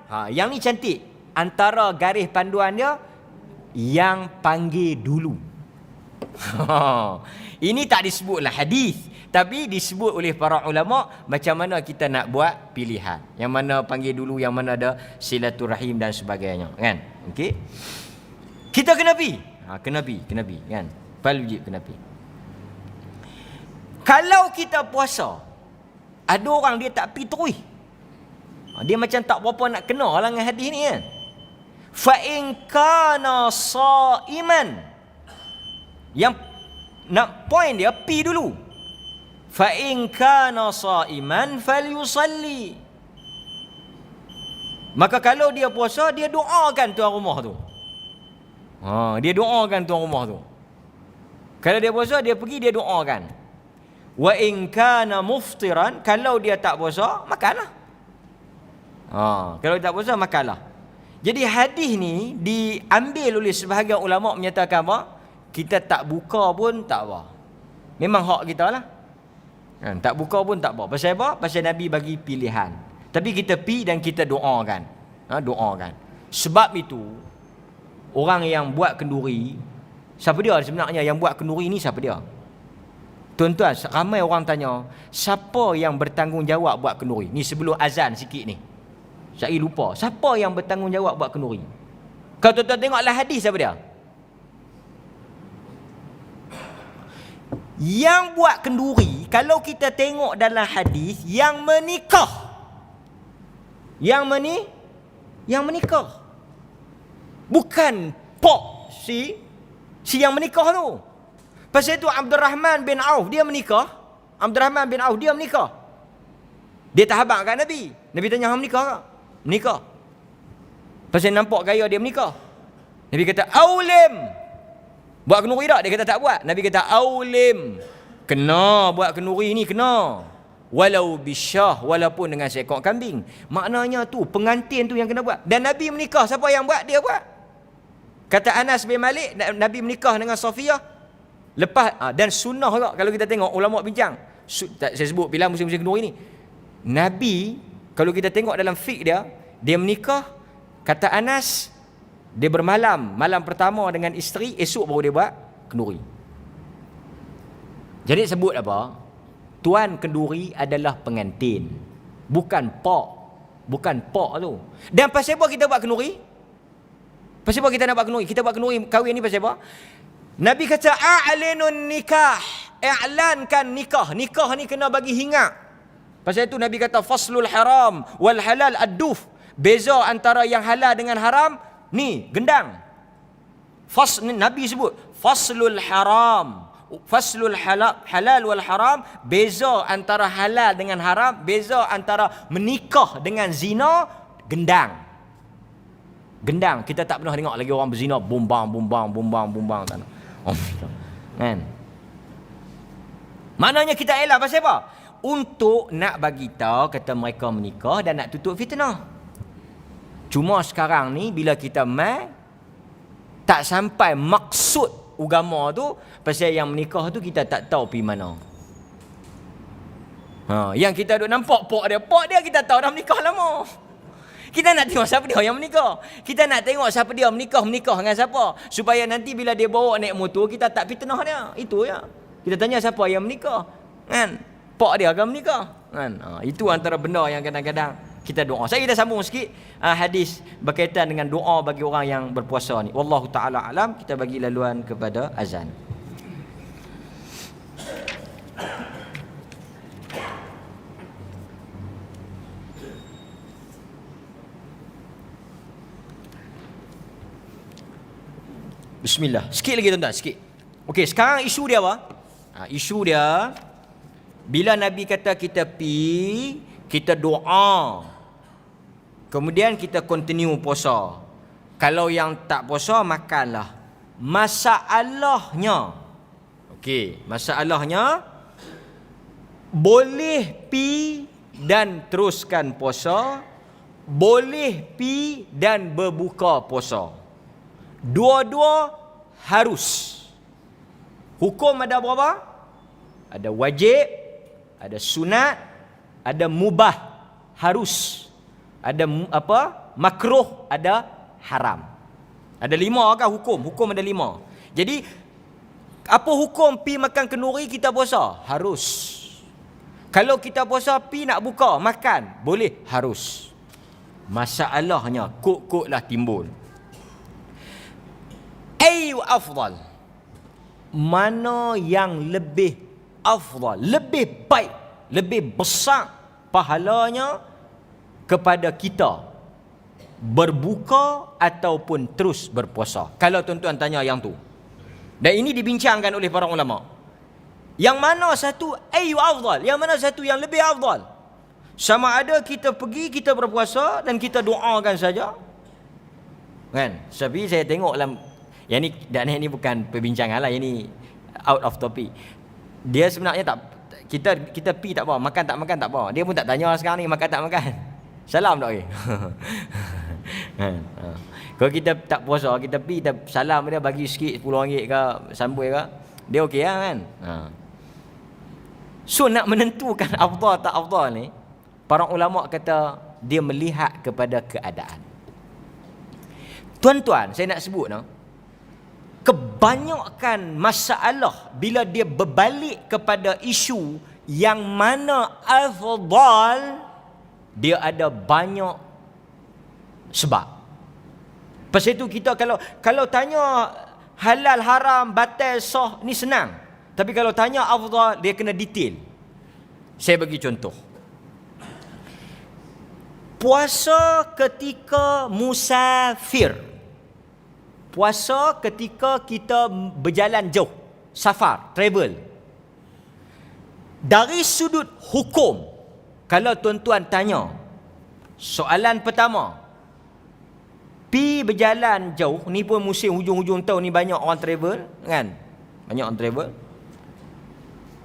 ni cantik. Antara garis panduan dia, yang panggil dulu. Ini tak disebutlah hadis, tapi disebut oleh para ulama macam mana kita nak buat pilihan. Yang mana panggil dulu, yang mana ada silaturahim dan sebagainya, kan? Okey. Kita kena pi. Kena pi, kan? Wajib kena pi. Kalau kita puasa, ada orang dia tak pi terus. Dia macam tak berapa nak kena lah dengan hadis ni kan. Fa in kana saiman. Yang nak point dia pi dulu. Fa in kana saiman falyusalli. Maka kalau dia puasa, dia doakan tuan rumah tu. Dia doakan tuan rumah tu. Kalau dia puasa, dia pergi dia doakan. Wa in kana muftiran, kalau dia tak puasa, makanlah. Kalau tak puasa, makanlah. Jadi hadis ni diambil oleh sebahagian ulama menyatakan apa? Kita tak buka pun tak apa. Memang hak kita lah. Kan? Tak buka pun tak apa. Pasal apa? Pasal Nabi bagi pilihan. Tapi kita pi dan kita doakan. Doakan. Sebab itu, orang yang buat kenduri, siapa dia sebenarnya yang buat kenduri ni, siapa dia? Tuan-tuan, ramai orang tanya, siapa yang bertanggungjawab buat kenduri? Ni sebelum azan sikit ni. Saya lupa. Siapa yang bertanggungjawab buat kenduri? Kalau tuan-tuan tengoklah hadis, siapa dia? Yang buat kenduri, kalau kita tengok dalam hadis, yang menikah. Yang menikah. Bukan pok si yang menikah tu. Pasal itu Abdurrahman bin Auf dia menikah. Dia tak habaq kat Nabi. Nabi tanya, hang menikah tak? Menikah. Pasal nampak gaya dia menikah. Nabi kata, aulim. Buat kenduri tak? Dia kata tak buat. Nabi kata, aulim. Kena buat kenduri ni, kena. Walau bisyah, walaupun dengan seekor kambing. Maknanya tu, pengantin tu yang kena buat. Dan Nabi menikah, siapa yang buat? Dia buat. Kata Anas bin Malik, Nabi menikah dengan Safiyah lepas dan sunnah juga kalau kita tengok ulama bincang. Saya sebut bila musim-musim kenduri ni. Nabi kalau kita tengok dalam fiqh dia menikah, kata Anas, dia bermalam malam pertama dengan isteri, esok baru dia buat kenduri. Jadi sebut apa? Tuan kenduri adalah pengantin, bukan pak. Bukan pak tu. Dan pasal apa kita buat kenduri? Pasal apa kita nak buat kenduri? Kita buat kenduri kahwin ni pasal apa? Nabi kata a'linun nikah, i'lankan nikah. Nikah ni kena bagi hingat. Pasal itu Nabi kata faslul haram wal halal ad-duf. Beza antara yang halal dengan haram ni gendang. Nabi sebut faslul haram, faslul halal wal haram, beza antara halal dengan haram, beza antara menikah dengan zina, gendang. Gendang, kita tak pernah tengok lagi orang berzina bumbang tak nak. Kan? Maknanya kita elak pasal apa? Untuk nak bagi tahu kata mereka menikah dan nak tutup fitnah. Cuma sekarang ni bila kita tak sampai maksud agama tu, pasal yang menikah tu kita tak tahu pergi mana. Yang kita duk nampak pak dia kita tahu dah menikah lama. Kita nak tengok siapa dia yang menikah. Kita nak tengok siapa dia menikah dengan siapa. Supaya nanti bila dia bawa naik motor, kita tak fitnah dia. Itu ya. Kita tanya siapa yang menikah. Kan? Pak dia akan menikah. Kan? Itu antara benda yang kadang-kadang kita doa. Saya kita sambung sikit hadis berkaitan dengan doa bagi orang yang berpuasa ni. Wallahu ta'ala alam. Kita bagi laluan kepada azan. Bismillah. Sikit lagi tuan-tuan, sikit. Okey, sekarang isu dia apa? Isu dia bila Nabi kata kita pi, kita doa. Kemudian kita continue puasa. Kalau yang tak puasa, makanlah. Masalahnya, okey, masalahnya boleh pi dan teruskan puasa, boleh pi dan berbuka puasa. Dua-dua harus. Hukum ada berapa? Ada wajib, ada sunat, ada mubah, harus. Ada makruh, ada haram. Ada 5 kan hukum? Hukum ada 5. Jadi apa hukum pi makan kenduri kita puasa? Harus. Kalau kita puasa pi nak buka makan, boleh? Harus. Masalahnya kok-koklah timbul. Ayu afdal, mana yang lebih afdal, lebih baik, lebih besar pahalanya kepada kita berbuka ataupun terus berpuasa? Kalau tuan-tuan tanya yang tu, dan ini dibincangkan oleh para ulama, yang mana satu ayu afdal, yang mana satu yang lebih afdal? Sama ada kita pergi, kita berpuasa dan kita doakan saja, kan? Tapi saya tengok dalam yang ni, dan ini bukan perbincangan lah, ini out of topic. Dia sebenarnya tak, kita pi tak apa, makan tak apa. Dia pun tak tanya sekarang ni makan tak makan. Salam tak okey. Kalau kita tak puasa, kita pi, kita salam dia, bagi sikit RM10 ke, sambui ke, dia okey lah kan. So nak menentukan afdal tak afdal ni, para ulama kata dia melihat kepada keadaan. Tuan-tuan, saya nak sebut kebanyakan masalah bila dia berbalik kepada isu yang mana afdal, dia ada banyak sebab. Pasal itu kita kalau tanya halal haram batal sah ni senang. Tapi kalau tanya afdal, dia kena detail. Saya bagi contoh. Puasa ketika musafir. Puasa ketika kita berjalan jauh, safar, travel. Dari sudut hukum, kalau tuan-tuan tanya, soalan pertama, pi berjalan jauh, ni pun musim hujung-hujung tahun ni banyak orang travel, kan? Banyak orang travel.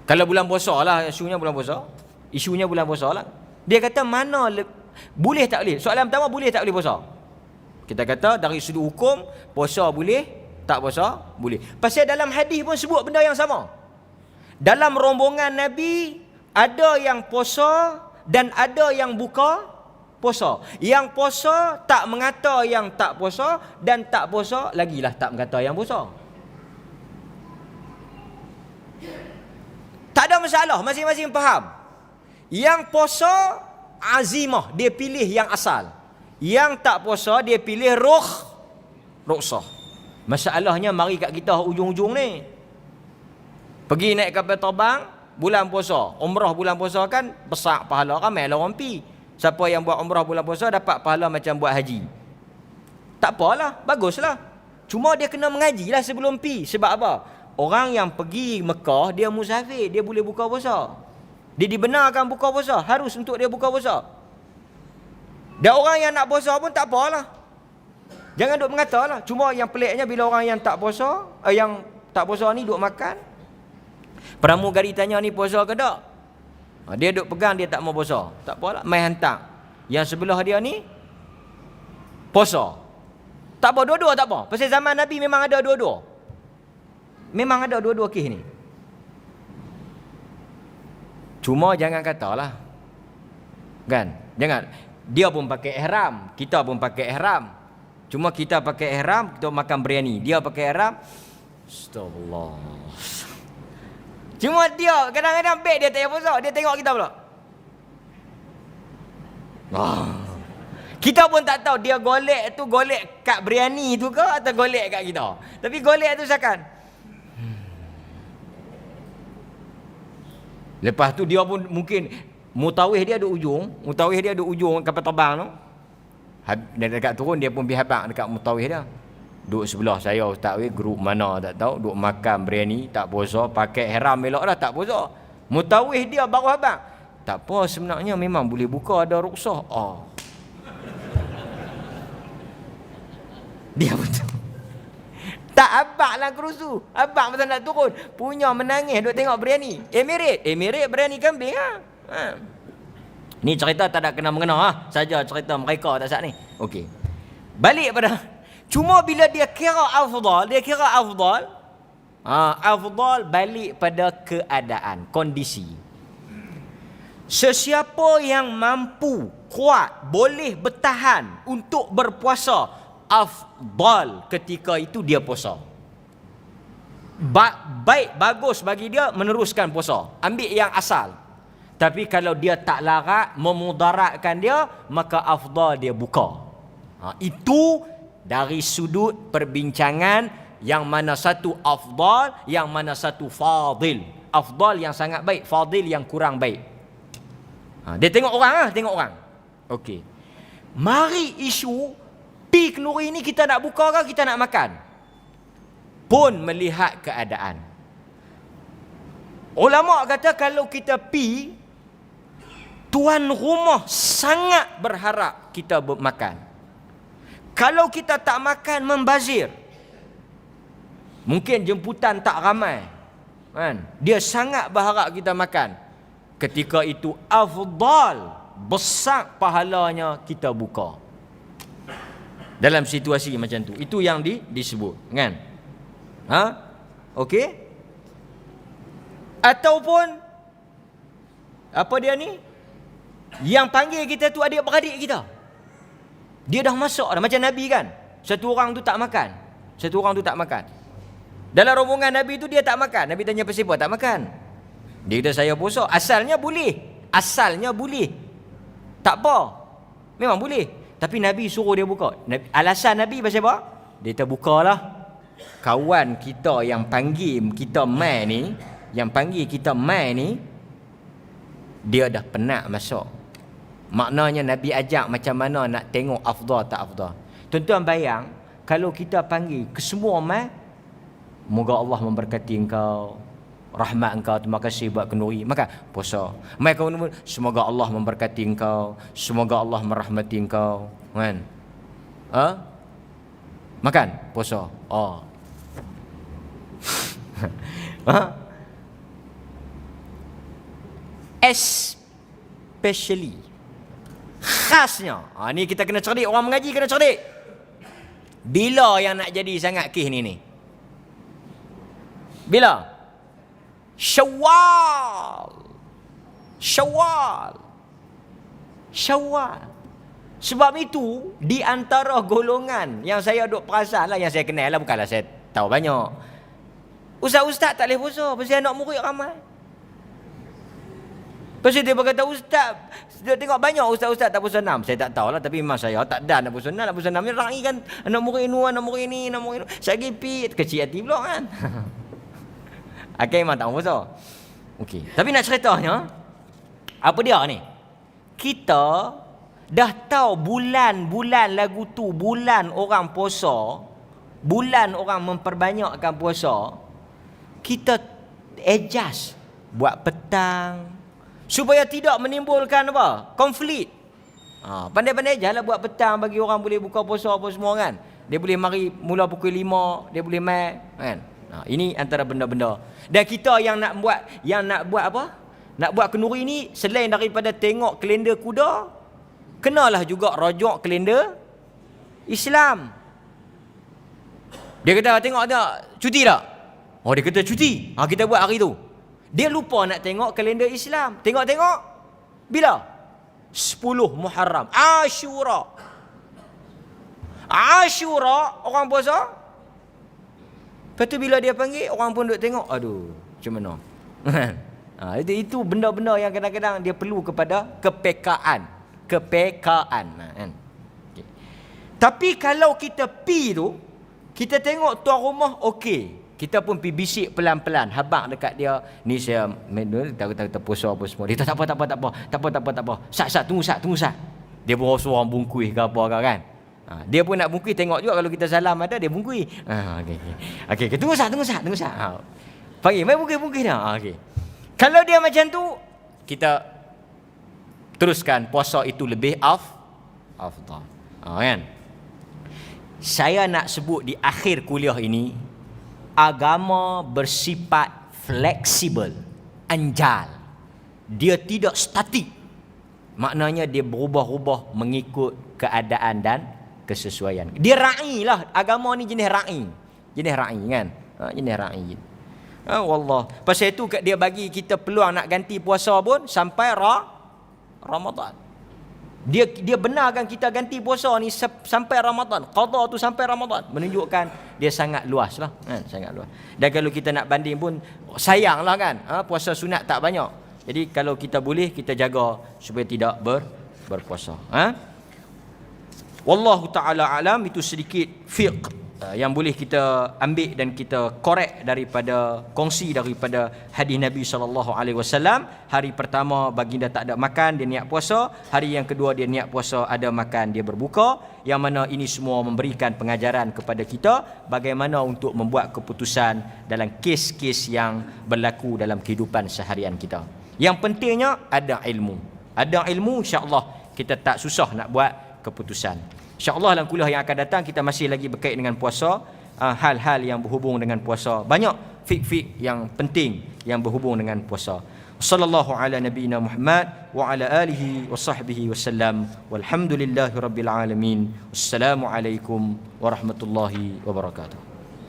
Kalau bulan puasa lah, isunya bulan puasa lah. Dia kata mana boleh tak boleh? Soalan pertama, boleh tak boleh puasa? Kita kata dari sudut hukum, puasa boleh, tak puasa boleh. Pasal dalam hadis pun sebut benda yang sama. Dalam rombongan Nabi, ada yang puasa dan ada yang buka puasa. Yang puasa tak mengata yang tak puasa, dan tak puasa lagilah tak mengata yang puasa. Tak ada masalah, masing-masing faham. Yang puasa azimah, dia pilih yang asal. Yang tak puasa, dia pilih rukhsah. Masalahnya mari kat kita ujung-ujung ni. Pergi naik kapal terbang bulan puasa. Umrah bulan puasa kan besar pahala, ramai lah orang pi. Siapa yang buat umrah bulan puasa dapat pahala macam buat haji. Tak apalah, baguslah. Cuma dia kena mengajilah sebelum pi. Sebab apa? Orang yang pergi Mekah, dia musafir, dia boleh buka puasa. Dia dibenarkan buka puasa, harus untuk dia buka puasa. Dan orang yang nak puasa pun tak apalah. Jangan duk mengatalah. Cuma yang peliknya bila orang yang tak puasa, ni duk makan. Pramugari tanya ni puasa ke tak? Dia duk pegang, dia tak mau puasa. Tak apalah, mai hantar. Yang sebelah dia ni puasa. Tak apa, dua-dua tak apa. Pasal zaman Nabi memang ada dua-dua. Memang ada dua-dua kes ni. Cuma jangan katalah. Kan? Jangan. Dia pun pakai ihram, kita pun pakai ihram. Cuma kita pakai ihram, kita makan biryani. Dia pakai ihram. Astagfirullah. Cuma dia kadang-kadang baik dia tak payah puasa, dia tengok kita pula. Kita pun tak tahu dia golek tu golek kat biryani tu ke atau golek kat kita. Tapi golek tu seakan. Lepas tu dia pun mungkin mutawih dia ada ujung kapal terbang tu. Dekat turun dia pun pergi habaq dekat mutawih dia. Duduk sebelah saya ustaz weh, grup mana tak tahu, duduk makan biryani, tak puasa, pakai ihram elok dah tak puasa. Mutawih dia baru habaq. Tak apa, sebenarnya memang boleh buka, ada ruksah. Dia betul. Tak habaq lah kerusu. Habaq masa nak turun. Punya menangis duduk tengok biryani. Emirat biryani kambing ha. Ni cerita tak ada kena-mengena saja cerita mereka tak sat ni. Okey. Balik pada cuma bila dia kira afdal, afdal balik pada keadaan, kondisi. Sesiapa yang mampu, kuat, boleh bertahan untuk berpuasa, afdal ketika itu dia puasa. Baik, bagus bagi dia meneruskan puasa. Ambil yang asal. Tapi kalau dia tak larat, memudaratkan dia, maka afdal dia buka. Itu dari sudut perbincangan yang mana satu afdal, yang mana satu fadil. Afdal yang sangat baik, fadil yang kurang baik. Dia tengok orang. Okey. Mari isu pi kenduri ni kita nak buka ke kita nak makan? Pun melihat keadaan. Ulama kata kalau kita pi, tuan rumah sangat berharap kita makan. Kalau kita tak makan, membazir. Mungkin jemputan tak ramai. Kan? Dia sangat berharap kita makan. Ketika itu afdal, besar pahalanya kita buka. Dalam situasi macam tu. Itu yang disebut. Kan? Okey? Ataupun apa dia ni? Yang panggil kita tu adik-beradik kita. Dia dah masak dah macam Nabi kan. Satu orang tu tak makan. Dalam rombongan Nabi tu dia tak makan. Nabi tanya pasal apa tak makan. Dia kata saya puasa. Asalnya boleh. Tak apa. Memang boleh. Tapi Nabi suruh dia buka. Alasan Nabi pasal apa? Dia kata bukalah. Kawan kita yang panggil kita mai ni, dia dah penat masak. Maknanya Nabi ajak macam mana nak tengok afdal tak afdal. Tuan-tuan bayang, kalau kita panggil ke semua mai, moga Allah memberkati engkau, rahmat engkau, terima kasih buat kenduri, maka puasa. Mai kau semoga Allah memberkati engkau, semoga Allah merahmati engkau, kan? Makan, puasa. Especially khasnya, ni kita kena cerdik, orang mengaji kena cerdik. Bila yang nak jadi sangat kes ni? Bila? Syawal. Sebab itu di antara golongan yang saya duk perasan lah, yang saya kenal lah, bukanlah saya tahu banyak. Ustaz-ustaz tak boleh puasa pasal anak murid ramai. Pasal dia berkata, ustaz, dia tengok banyak ustaz-ustaz tak puasa 6. Saya tak tahulah, tapi memang saya tak dan nak puasa 6. Nak puasa 6 ni rai kan anak murid ni. Saya pergi kecil hati pula kan. Akhirnya memang tak puasa. Okey, tapi nak ceritanya apa dia ni? Kita dah tahu bulan-bulan lagu tu, bulan orang puasa, bulan orang memperbanyakkan puasa. Kita adjust buat petang supaya tidak menimbulkan apa? Konflik. Pandai-pandai je lah buat petang bagi orang boleh buka puasa apa semua kan. Dia boleh mari mula pukul 5, dia boleh mai kan. Ini antara benda-benda. Dan kita yang nak buat apa? Nak buat kenduri ni, selain daripada tengok kalender kuda, kenalah juga rujuk kalender Islam. Dia kata tengok tak cuti tak? Oh, dia kata cuti. Kita buat hari tu. Dia lupa nak tengok kalender Islam. Tengok bila? 10 Muharram. Ashura orang puasa. Lepas tu bila dia panggil, orang pun duk tengok. Aduh, macam mana? Itu benda-benda yang kadang-kadang dia perlu kepada kepekaan. Kan? Okay. Tapi kalau kita pi tu, kita tengok tuan rumah okey. Kita pun pergi bisik pelan-pelan. Habaq dekat dia. Ni saya tak puasa apa semua. Dia tak apa. Sat, tunggu sat. Dia pun rasa orang bungkui ke apa ke kan. Dia pun nak bungkui, tengok juga kalau kita salam ada, dia bungkui. Okey. Tunggu sat. Panggil, mai bungkui dah. Okey. Kalau dia macam tu, kita teruskan puasa itu lebih afdal. Kan? Saya nak sebut di akhir kuliah ini, agama bersifat fleksibel, anjal. Dia tidak statik. Maknanya dia berubah-ubah mengikut keadaan dan kesesuaian. Dia ra'i lah. Agama ni jenis ra'i. Kan? Jenis ra'i. Wallah. Pasal itu dia bagi kita peluang nak ganti puasa pun sampai Ramadan. Dia benarkan kita ganti puasa ni sampai Ramadan. Qada tu sampai Ramadan. Menunjukkan dia sangat luas lah. Kan? Sangat luas. Dan kalau kita nak banding pun, sayang lah kan. Puasa sunat tak banyak. Jadi kalau kita boleh, kita jaga supaya tidak berpuasa. Wallahu ta'ala alam. Itu sedikit fiqh yang boleh kita ambil dan kita korek kongsi daripada hadis Nabi SAW. Hari pertama baginda tak ada makan, dia niat puasa. Hari yang kedua dia niat puasa, ada makan, dia berbuka. Yang mana ini semua memberikan pengajaran kepada kita bagaimana untuk membuat keputusan dalam kes-kes yang berlaku dalam kehidupan seharian kita. Yang pentingnya ada ilmu. Ada ilmu, insya-Allah kita tak susah nak buat keputusan. InsyaAllah dalam kuliah yang akan datang kita masih lagi berkait dengan puasa, hal-hal yang berhubung dengan puasa. Banyak fik-fik yang penting yang berhubung dengan puasa. Sallallahu ala nabiyyina Muhammad wa ala alihi wa sahbihi wasallam. Walhamdulillahirabbil alamin. Wassalamu alaikum warahmatullahi wabarakatuh.